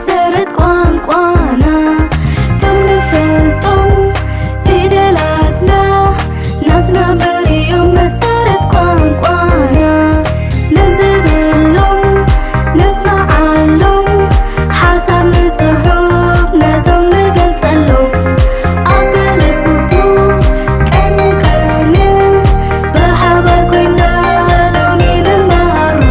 መሰረት ቋንቋና ተምንፈልጦም ፊደላትና ናትና በሪዮም መሰረት ቋንቋና ነንብበሎም ነስማዓሎም ሓሳብ ንጽሑፍ ነቶም ንገልጸሎም ኣብ በለስ ቡቡ ቀን ቀን በሓባር ኮይና ሎሚ ንመሃሮ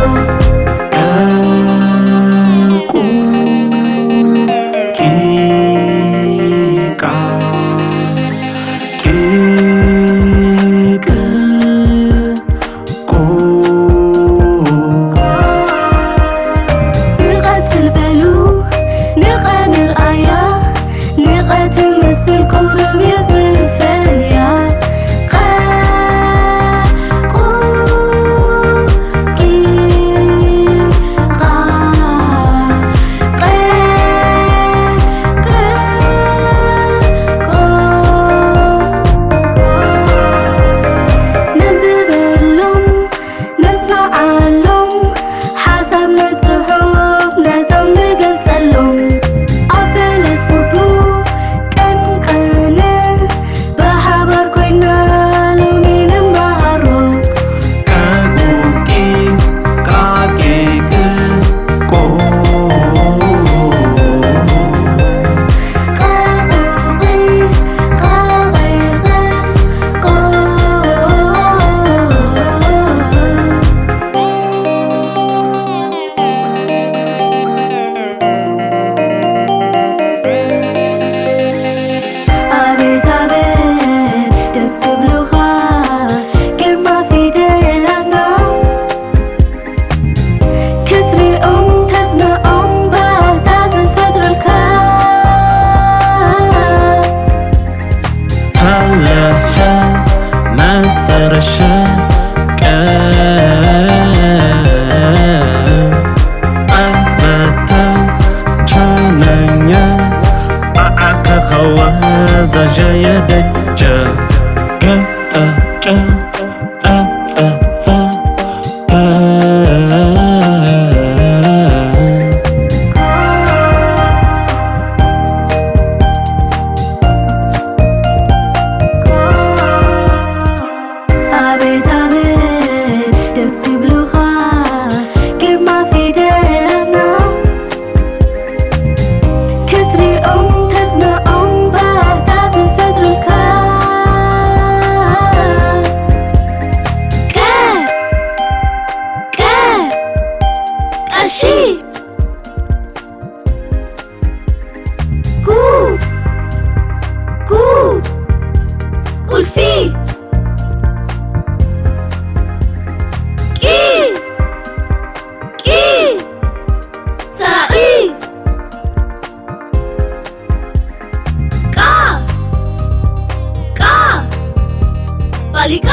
ንቐትል በሉ ንቐ ንርኣያ ንቐት ምስል ቁርብ የዝፈልያ ነንብበሎም ነስማዓሎም ሓሳብ ንጽሑፍ ነቶም ንገልጸሎም ኣብ በለስ ቡቡ ቀን ቀን በሓባር ኮይና ሎሚ ንመሃሮ አቤት አቤት ደስ ዝብሉኻ ግርማ ፊደላትና ክትሪኦም ተዝንዖም ባታ ዝፈጥሩልካ هلها مسر الشقة أبتا جانيا معك خوازة جاية دجا قطة جا أصفا አቤት አቤት ደስ ዝብሉኻ ግርማ ፊደላትና ክትሪኦም ተዝንዖም ባታ ዝፈጥሩልካ ቀሺ ቁልፊ ሰራኢ ባሊቃ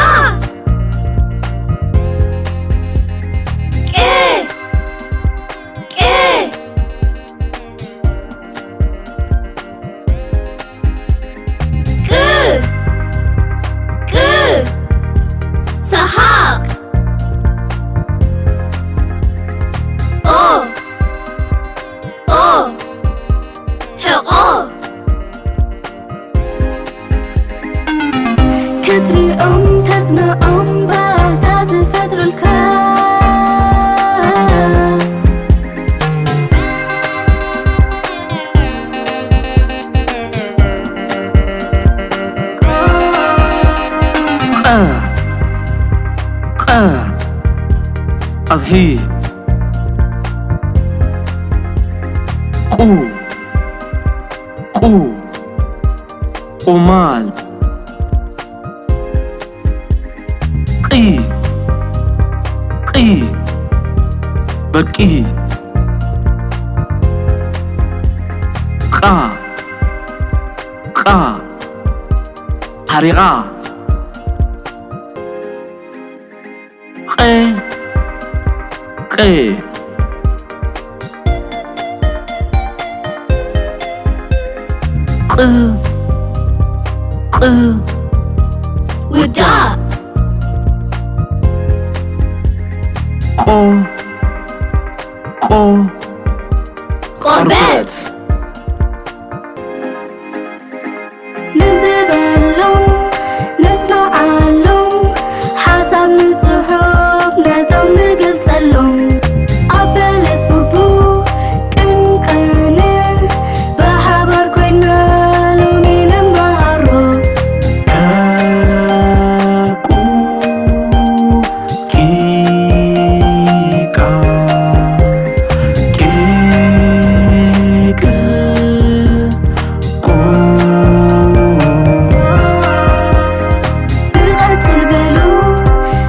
ሰሓቅ ሕቆ ክትሪኦም ተዝንዖም ባታ ዝፈጥሩልካ أزهي قمال بكي حريقة وداع قربان ንግለጽ نببلهم نسمعلهم حسب نصحوب نتم نقلصلهم أبلس بوبو كن بحبر كوينا لومين مهرو كاكو كيكا كيك كو نقت البلو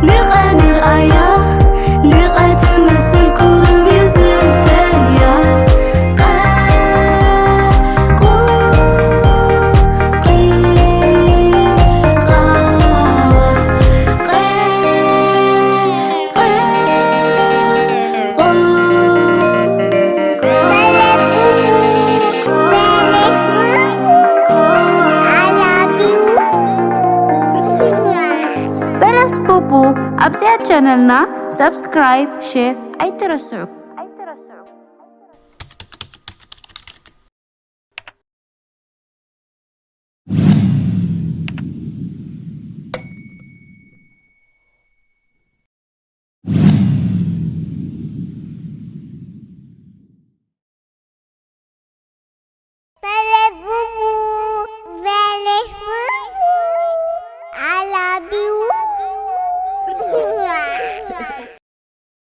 نقا نرأيا نقا تمثل كرب يزفايا قو Belesbubu abziya channelna subscribe share ay tirasuk